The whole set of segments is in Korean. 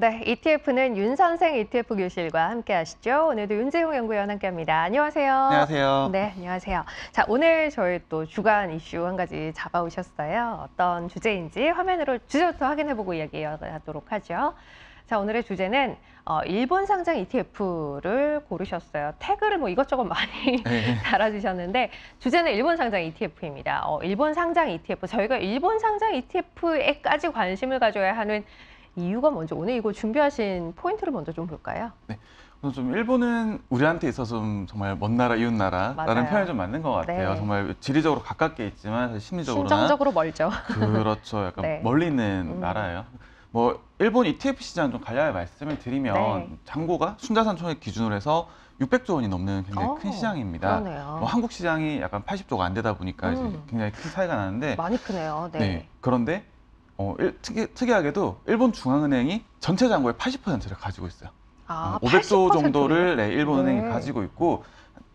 네, ETF는 윤 선생 ETF 교실과 함께 하시죠. 오늘도 윤재용 연구위원 함께합니다. 안녕하세요. 안녕하세요. 네, 안녕하세요. 자, 오늘 저희 또 주간 이슈 한 가지 잡아오셨어요. 어떤 주제인지 화면으로 주제부터 확인해보고 이야기하도록 하죠. 자, 오늘의 주제는 일본 상장 ETF를 고르셨어요. 태그를 뭐 이것저것 많이 네. 달아주셨는데 주제는 일본 상장 ETF입니다. 일본 상장 ETF, 저희가 일본 상장 ETF에까지 관심을 가져야 하는 이유가 먼저 오늘 이거 준비하신 포인트를 먼저 좀 볼까요? 네. 오늘 좀 일본은 우리한테 있어서 좀 정말 먼 나라, 이웃 나라라는 맞아요. 표현이 좀 맞는 것 같아요. 네. 정말 지리적으로 가깝게 있지만 사실 심리적으로나 심정적으로 멀죠. 그렇죠. 약간 네. 멀리 있는 나라예요. 뭐 일본 ETF 시장 좀 간략하게 말씀을 드리면 네. 잔고가 순자산 총액 기준으로 해서 600조 원이 넘는 굉장히 큰 시장입니다. 그러네요. 뭐 한국 시장이 약간 80조가 안 되다 보니까 이제 굉장히 큰 차이가 나는데 많이 크네요. 네. 네. 그런데 특이하게도 일본 중앙은행이 전체 잔고의 80%를 가지고 있어요. 아, 500조 80%를? 정도를 일본은행이 네. 가지고 있고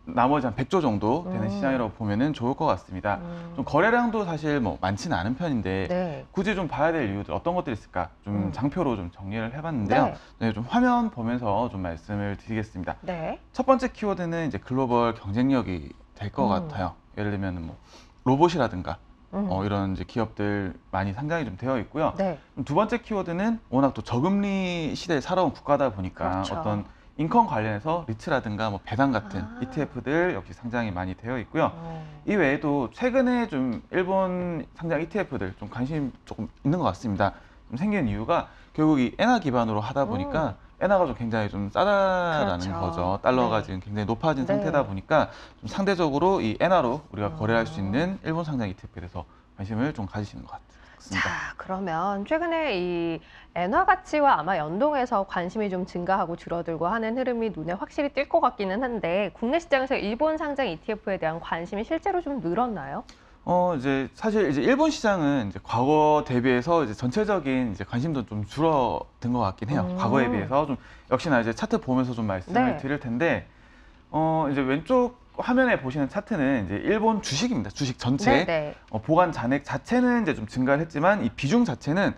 나머지 한 100조 정도 되는 시장이라고 보면은 좋을 것 같습니다. 좀 거래량도 사실 뭐 많지는 않은 편인데 네. 굳이 좀 봐야 될 이유들 어떤 것들이 있을까 좀 장표로 좀 정리를 해봤는데요. 네. 네, 좀 화면 보면서 좀 말씀을 드리겠습니다. 네. 첫 번째 키워드는 이제 글로벌 경쟁력이 될 것 같아요. 예를 들면 뭐 로봇이라든가 이런 이제 기업들 많이 상장이 좀 되어 있고요. 네. 두 번째 키워드는 워낙 또 저금리 시대에 살아온 국가다 보니까 그렇죠. 어떤 인컴 관련해서 리츠라든가 뭐 배당 같은 아. ETF들 역시 상장이 많이 되어 있고요. 이 외에도 최근에 좀 일본 상장 ETF들 좀 관심 조금 있는 것 같습니다. 좀 생긴 이유가 결국 이 엔화 기반으로 하다 보니까 엔화가 좀 굉장히 좀 싸다라는 그렇죠. 거죠. 달러가 네. 지금 굉장히 높아진 네. 상태다 보니까 좀 상대적으로 이 엔화로 우리가 거래할 수 있는 일본 상장 ETF에 대해서 관심을 좀 가지시는 것 같습니다. 자, 그러면 최근에 이 엔화 가치와 아마 연동해서 관심이 좀 증가하고 줄어들고 하는 흐름이 눈에 확실히 띌 것 같기는 한데 국내 시장에서 일본 상장 ETF에 대한 관심이 실제로 좀 늘었나요? 이제 사실 이제 일본 시장은 이제 과거 대비해서 이제 전체적인 이제 관심도 좀 줄어든 것 같긴 해요. 과거에 비해서 좀 역시나 이제 차트 보면서 좀 말씀을 네. 드릴 텐데, 이제 왼쪽 화면에 보시는 차트는 이제 일본 주식입니다. 주식 전체. 네. 보관 잔액 자체는 이제 좀 증가를 했지만 이 비중 자체는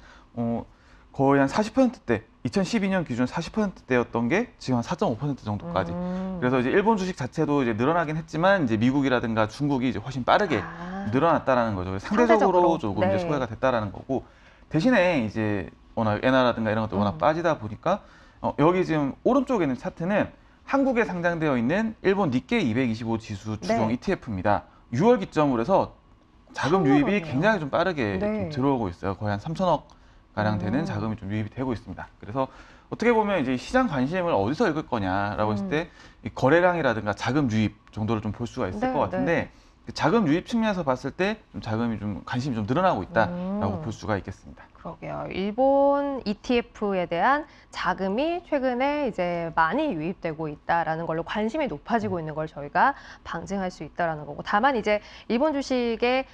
거의 한 40%대, 2012년 기준 40%대였던 게 지금 한 4.5% 정도까지. 그래서 이제 일본 주식 자체도 이제 늘어나긴 했지만 이제 미국이라든가 중국이 이제 훨씬 빠르게 늘어났다라는 거죠. 그래서 상대적으로 조금 네. 이제 소외가 됐다라는 거고, 대신에 이제 워낙 엔화라든가 이런 것들 워낙 빠지다 보니까 여기 지금 오른쪽에 있는 차트는 한국에 상장되어 있는 일본 니케이 225 지수 추종 네. ETF입니다. 6월 기점으로 해서 자금 처음 유입이 알았네요. 굉장히 좀 빠르게 네. 좀 들어오고 있어요. 거의 한 3천억 가량 되는 자금이 좀 유입이 되고 있습니다. 그래서 어떻게 보면 이제 시장 관심을 어디서 읽을 거냐라고 했을 때 이 거래량이라든가 자금 유입 정도를 좀 볼 수가 있을 네, 것 같은데 그 자금 유입 측면에서 봤을 때 좀 자금이 좀 관심이 좀 늘어나고 있다라고 볼 수가 있겠습니다. 그러게요. 일본 ETF에 대한 자금이 최근에 이제 많이 유입되고 있다라는 걸로 관심이 높아지고 있는 걸 저희가 방증할 수 있다라는 거고. 다만 이제 일본 주식의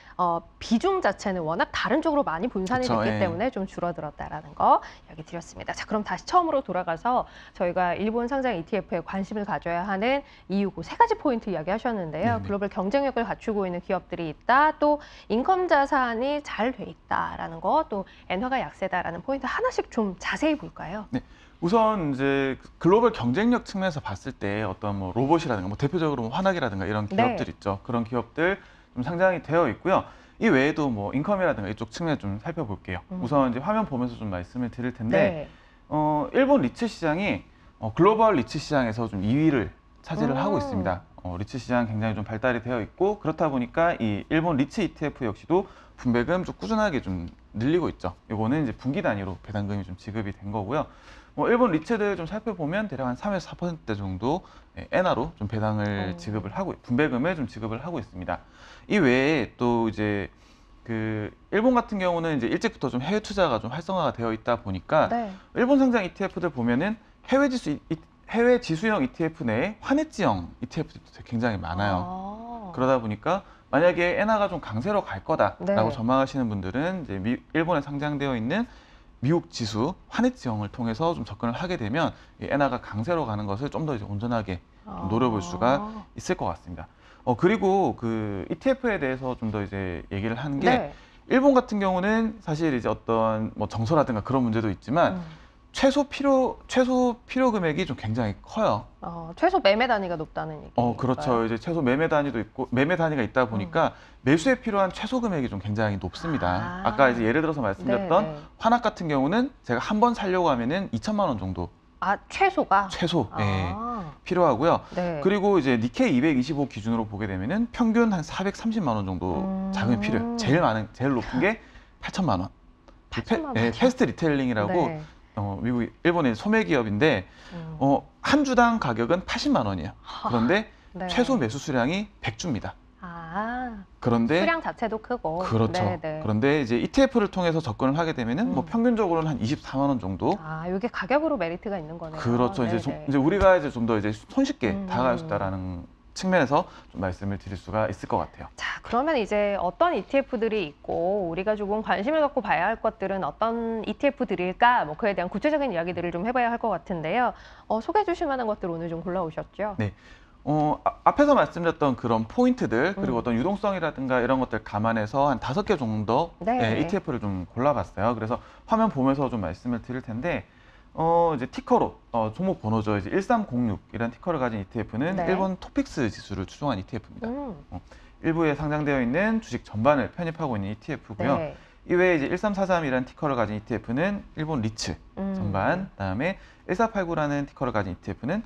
비중 자체는 워낙 다른 쪽으로 많이 분산이 그쵸, 됐기 예. 때문에 좀 줄어들었다라는 거 이야기 드렸습니다. 자, 그럼 다시 처음으로 돌아가서 저희가 일본 상장 ETF에 관심을 가져야 하는 이유 그 세 가지 포인트 이야기하셨는데요. 네네. 글로벌 경쟁력을 갖추고 있는 기업들이 있다. 또 인컴 자산이 잘 돼 있다라는 거. 또 엔화가 약세다라는 포인트 하나씩 좀 자세히 볼까요? 네. 우선 이제 글로벌 경쟁력 측면에서 봤을 때 어떤 뭐 로봇이라든가 뭐 대표적으로 뭐 환학이라든가 이런 기업들 네. 있죠. 그런 기업들 좀 상장이 되어 있고요. 이 외에도 뭐 인컴이라든가 이쪽 측면 좀 살펴볼게요. 우선 이제 화면 보면서 좀 말씀을 드릴 텐데 네. 일본 리츠 시장이 글로벌 리츠 시장에서 좀 2위를 차지를 하고 있습니다. 리츠 시장 굉장히 좀 발달이 되어 있고 그렇다 보니까 이 일본 리츠 ETF 역시도 분배금 좀 꾸준하게 좀 늘리고 있죠. 이거는 이제 분기 단위로 배당금이 좀 지급이 된 거고요. 일본 리츠들 좀 살펴보면 대략 한 3에서 4% 정도 엔화로 좀 배당을 지급을 하고 분배금을 좀 지급을 하고 있습니다. 이 외에 또 이제 그 일본 같은 경우는 이제 일찍부터 좀 해외 투자가 좀 활성화가 되어 있다 보니까 네. 일본 상장 ETF들 보면은 해외 지수형 ETF 내에 환해지형 ETF들도 굉장히 많아요. 그러다 보니까 만약에 엔화가 좀 강세로 갈 거다라고 네. 전망하시는 분들은 이제 일본에 상장되어 있는 미국 지수 환해지형을 통해서 좀 접근을 하게 되면 이 엔화가 강세로 가는 것을 좀 더 이제 온전하게 좀 노려볼 수가 있을 것 같습니다. 그리고 그 ETF에 대해서 좀 더 이제 얘기를 하는 게 네. 일본 같은 경우는 사실 이제 어떤 뭐 정서라든가 그런 문제도 있지만 최소 필요 금액이 좀 굉장히 커요. 최소 매매 단위가 높다는 얘기. 그렇죠. 이제 최소 매매 단위도 있고 매매 단위가 있다 보니까 매수에 필요한 최소 금액이 좀 굉장히 높습니다. 아까 이제 예를 들어서 말씀드렸던 네, 네. 환합 같은 경우는 제가 한 번 살려고 하면은 2천만 원 정도 최소가? 최소 필요하고요. 네. 그리고 이제 니케이 225 기준으로 보게 되면은 평균 한 430만 원 정도 자금이 필요해요. 제일 높은 게 8천만 원. 8천만 원. 패스트 리테일링이라고 네. 미국, 일본의 소매 기업인데 한 주당 가격은 80만 원이에요. 그런데 네. 최소 매수 수량이 100주입니다. 그런데 수량 자체도 크고. 그렇죠. 네, 네. 그런데 이제 ETF를 통해서 접근을 하게 되면은 뭐 평균적으로는 한 24만 원 정도. 이게 가격으로 메리트가 있는 거네요. 그렇죠. 네, 이제 우리가 이제 좀 더 이제 손쉽게 다가갈 수 있다라는 측면에서 좀 말씀을 드릴 수가 있을 것 같아요. 자, 그러면 이제 어떤 ETF들이 있고 우리가 조금 관심을 갖고 봐야 할 것들은 어떤 ETF들일까? 뭐 그에 대한 구체적인 이야기들을 좀 해봐야 할 것 같은데요. 소개해 주실 만한 것들 오늘 좀 골라오셨죠? 네. 앞에서 말씀드렸던 그런 포인트들 그리고 어떤 유동성이라든가 이런 것들 감안해서 한 5개 정도 네. ETF를 좀 골라봤어요. 그래서 화면 보면서 좀 말씀을 드릴 텐데 이제 티커로 종목 번호죠. 이제 1306이라는 티커를 가진 ETF는 네. 일본 토픽스 지수를 추종한 ETF입니다. 일부에 상장되어 있는 주식 전반을 편입하고 있는 ETF고요. 네. 이외에 이제 1343이라는 티커를 가진 ETF는 일본 리츠 전반, 그다음에 1489라는 티커를 가진 ETF는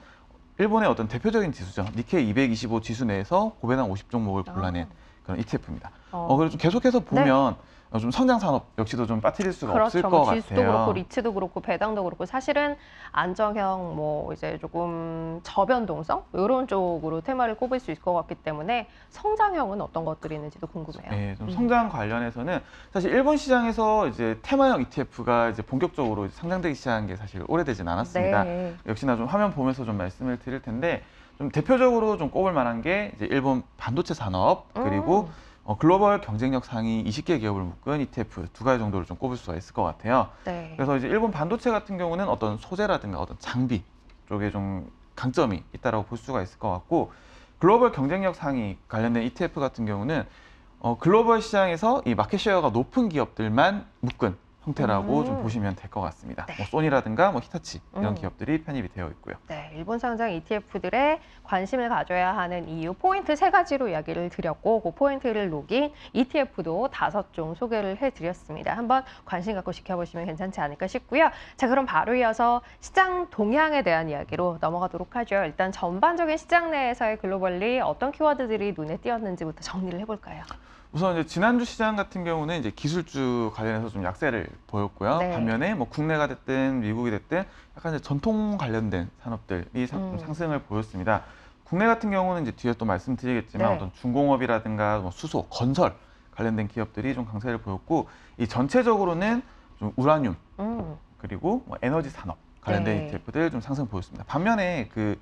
일본의 어떤 대표적인 지수죠. 니케이 225 지수 내에서 고배당 50종목을 골라낸 그런 ETF입니다. 그리고 좀 계속해서 보면 좀 성장 산업 역시도 좀 빠뜨릴 수가 그렇죠. 없을 것 지수도 같아요. 그렇고 리츠도 그렇고 배당도 그렇고 사실은 안정형 뭐 이제 조금 저변동성 이런 쪽으로 테마를 꼽을 수 있을 것 같기 때문에 성장형은 어떤 것들이 있는지도 궁금해요. 네, 좀 성장 관련해서는 사실 일본 시장에서 이제 테마형 ETF가 이제 본격적으로 상장되기 시작한 게 사실 오래되진 않았습니다. 네. 역시나 좀 화면 보면서 좀 말씀을 드릴 텐데 좀 대표적으로 좀 꼽을 만한 게 이제 일본 반도체 산업 그리고 글로벌 경쟁력 상위 20개 기업을 묶은 ETF 2가지 정도를 좀 꼽을 수가 있을 것 같아요. 네. 그래서 이제 일본 반도체 같은 경우는 어떤 소재라든가 어떤 장비 쪽에 좀 강점이 있다라고 볼 수가 있을 것 같고 글로벌 경쟁력 상위 관련된 ETF 같은 경우는 글로벌 시장에서 이 마켓쉐어가 높은 기업들만 묶은 형태라고 좀 보시면 될 것 같습니다. 네. 뭐 소니라든가 뭐 히타치 이런 기업들이 편입이 되어 있고요. 네, 일본 상장 ETF들의 관심을 가져야 하는 이유 포인트 3가지로 이야기를 드렸고 그 포인트를 녹인 ETF도 5종 소개를 해드렸습니다. 한번 관심 갖고 지켜보시면 괜찮지 않을까 싶고요. 자, 그럼 바로 이어서 시장 동향에 대한 이야기로 넘어가도록 하죠. 일단 전반적인 시장 내에서의 글로벌리 어떤 키워드들이 눈에 띄었는지부터 정리를 해볼까요? 우선 이제 지난주 시장 같은 경우는 이제 기술주 관련해서 좀 약세를 보였고요. 네. 반면에 뭐 국내가 됐든 미국이 됐든 약간 이제 전통 관련된 산업들이 좀 상승을 보였습니다. 국내 같은 경우는 이제 뒤에 또 말씀드리겠지만 네. 어떤 중공업이라든가 뭐 수소, 건설 관련된 기업들이 좀 강세를 보였고 이 전체적으로는 좀 우라늄 그리고 뭐 에너지 산업 관련된 네. ETF들 좀 상승 보였습니다. 반면에 그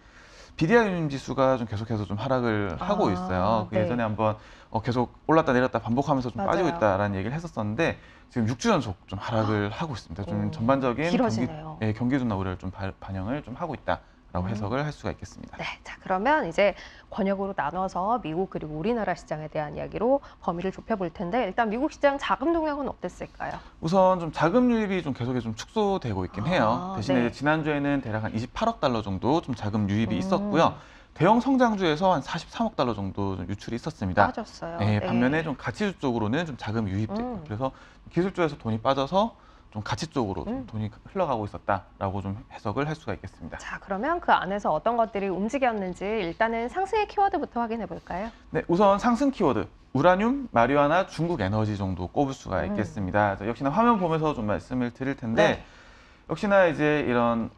BDI 지수가 좀 계속해서 좀 하락을 하고 있어요. 그 네. 예전에 한번 계속 올랐다 내렸다 반복하면서 좀 맞아요. 빠지고 있다라는 얘기를 했었었는데 지금 6주 연속 좀 하락을 하고 있습니다. 좀 전반적인 길어지네요. 경기 둔화 우려를 좀 반영을 좀 하고 있다라고 해석을 할 수가 있겠습니다. 네, 자 그러면 이제 권역으로 나눠서 미국 그리고 우리나라 시장에 대한 이야기로 범위를 좁혀볼 텐데 일단 미국 시장 자금 동향은 어땠을까요? 우선 좀 자금 유입이 좀 계속해서 좀 축소되고 있긴 해요. 대신에 네. 지난주에는 대략 한 28억 달러 정도 좀 자금 유입이 있었고요. 대형 성장주에서 한 43억 달러 정도 좀 유출이 있었습니다. 빠졌어요. 네, 반면에 좀 가치주 쪽으로는 좀 자금이 유입되고 그래서 기술주에서 돈이 빠져서 좀 가치 쪽으로 좀 돈이 흘러가고 있었다라고 좀 해석을 할 수가 있겠습니다. 자, 그러면 그 안에서 어떤 것들이 움직였는지 일단은 상승의 키워드부터 확인해 볼까요? 네, 우선 상승 키워드 우라늄, 마리화나 중국 에너지 정도 꼽을 수가 있겠습니다. 역시나 화면 보면서 좀 말씀을 드릴 텐데 네. 역시나 이제 이런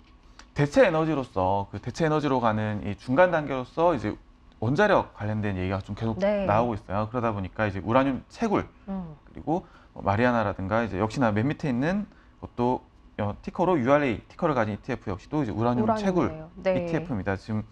대체 에너지로서 그 대체 에너지로 가는 이 중간 단계로서 이제 원자력 관련된 얘기가 좀 계속 네. 나오고 있어요. 그러다 보니까 이제 우라늄 채굴 그리고 마리아나라든가 이제 역시나 맨 밑에 있는 것도 티커로 URA 티커를 가진 ETF 역시도 이제 우라늄 채굴 우라늄이네요. 네. ETF입니다. 지금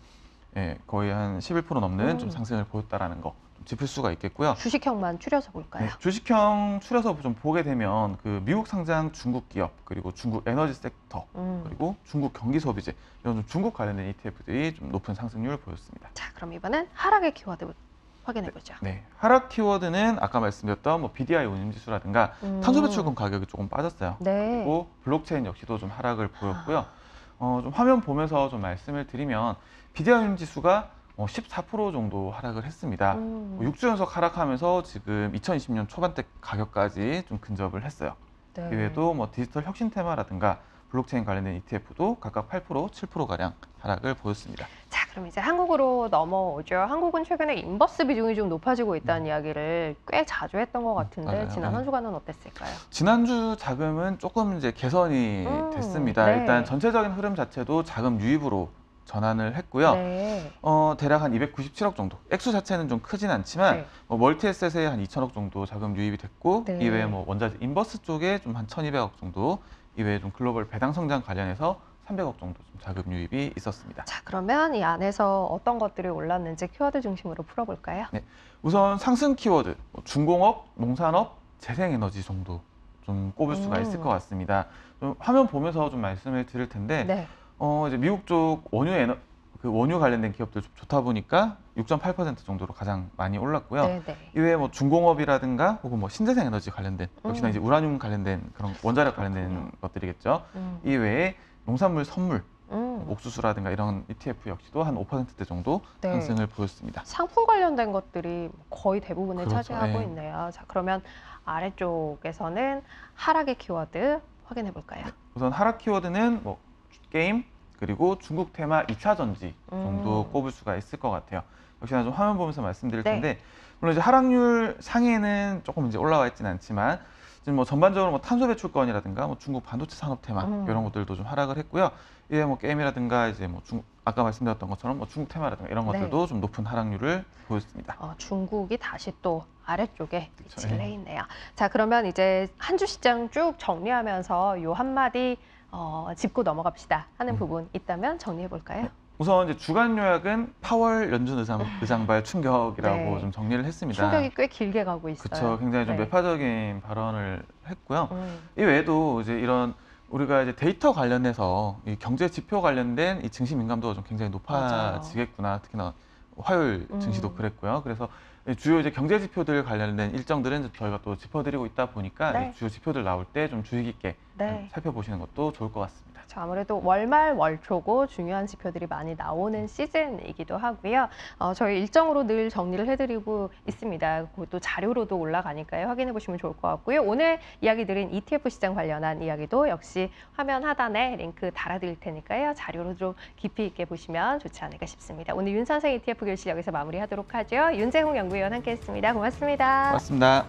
거의 한 11% 넘는 좀 상승을 보였다라는 거 좀 짚을 수가 있겠고요. 주식형만 추려서 볼까요? 네, 주식형 추려서 좀 보게 되면 그 미국 상장 중국 기업 그리고 중국 에너지 섹터 그리고 중국 경기 소비재 이런 좀 중국 관련된 ETF들이 좀 높은 상승률을 보였습니다. 자, 그럼 이번엔 하락의 키워드 확인해 보죠. 네, 하락 키워드는 아까 말씀드렸던 뭐 BDI 운임지수라든가 탄소 배출권 가격이 조금 빠졌어요. 네. 그리고 블록체인 역시도 좀 하락을 보였고요. 좀 화면 보면서 좀 말씀을 드리면 BDI 운임지수가 14% 정도 하락을 했습니다. 6주 연속 하락하면서 지금 2020년 초반대 가격까지 좀 근접을 했어요. 네. 이외에도 뭐 디지털 혁신 테마라든가 블록체인 관련된 ETF도 각각 8%, 7%가량 하락을 보였습니다. 자, 그럼 이제 한국으로 넘어오죠. 한국은 최근에 인버스 비중이 좀 높아지고 있다는 이야기를 꽤 자주 했던 것 같은데 맞아요. 지난 한 네. 주간은 어땠을까요? 지난주 자금은 조금 이제 개선이 됐습니다. 네. 일단 전체적인 흐름 자체도 자금 유입으로 전환을 했고요. 네. 대략 한 297억 정도. 액수 자체는 좀 크진 않지만 네. 멀티에셋에 한 2천억 정도 자금 유입이 됐고 네. 이외에 뭐 원자재 인버스 쪽에 좀 한 1,200억 정도, 이외에 좀 글로벌 배당 성장 관련해서 300억 정도 좀 자금 유입이 있었습니다. 자, 그러면 이 안에서 어떤 것들이 올랐는지 키워드 중심으로 풀어볼까요? 네, 우선 상승 키워드 중공업, 농산업, 재생에너지 정도 좀 꼽을 수가 있을 것 같습니다. 좀 화면 보면서 좀 말씀을 드릴 텐데 네. 이제 미국 쪽 원유 관련된 기업들 좀 좋다 보니까 6.8% 정도로 가장 많이 올랐고요. 네, 네. 이외에 뭐 중공업이라든가 혹은 뭐 신재생 에너지 관련된 역시나 이제 우라늄 관련된 그런 원자력 관련된 것들이겠죠. 이외에 농산물 선물, 옥수수라든가 이런 ETF 역시도 한 5%대 정도 네. 상승을 보였습니다. 상품 관련된 것들이 거의 대부분을 그렇죠. 차지하고 네. 있네요. 자, 그러면 아래쪽에서는 하락의 키워드 확인해 볼까요? 우선 하락 키워드는 뭐 게임, 그리고 중국 테마 2차 전지 정도 꼽을 수가 있을 것 같아요. 역시나 좀 화면 보면서 말씀드릴 네. 텐데 물론 이제 하락률 상에는 조금 이제 올라와 있지는 않지만 지금 뭐 전반적으로 뭐 탄소 배출권이라든가 뭐 중국 반도체 산업 테마 이런 것들도 좀 하락을 했고요. 이에 뭐 게임이라든가 이제 뭐 아까 말씀드렸던 것처럼 뭐 중국 테마라든가 이런 것들도 좀 높은 하락률을 보였습니다. 중국이 다시 또 아래쪽에 그쵸, 위치를 해 있네요. 자, 그러면 이제 한 주 시장 쭉 정리하면서 요 한마디 짚고 넘어갑시다 하는 부분 있다면 정리해 볼까요? 우선 이제 주간 요약은 파월 연준 의장발 충격이라고 네. 좀 정리를 했습니다. 충격이 꽤 길게 가고 있어요. 그렇죠. 굉장히 좀 네. 매파적인 발언을 했고요. 이 외에도 이제 이런 우리가 이제 데이터 관련해서 이 경제 지표 관련된 이 증시 민감도가 좀 굉장히 높아지겠구나. 특히나 화요일 증시도 그랬고요. 그래서 주요 이제 경제 지표들 관련된 일정들은 저희가 또 짚어드리고 있다 보니까 네. 주요 지표들 나올 때 좀 주의 깊게 네. 살펴보시는 것도 좋을 것 같습니다. 자, 아무래도 월말 월초고 중요한 지표들이 많이 나오는 시즌이기도 하고요. 저희 일정으로 늘 정리를 해드리고 있습니다. 그것도 자료로도 올라가니까요. 확인해 보시면 좋을 것 같고요. 오늘 이야기 드린 ETF 시장 관련한 이야기도 역시 화면 하단에 링크 달아드릴 테니까요. 자료로 좀 깊이 있게 보시면 좋지 않을까 싶습니다. 오늘 윤선생 ETF 교실 여기서 마무리하도록 하죠. 윤재홍 연구위원 함께했습니다. 고맙습니다. 고맙습니다.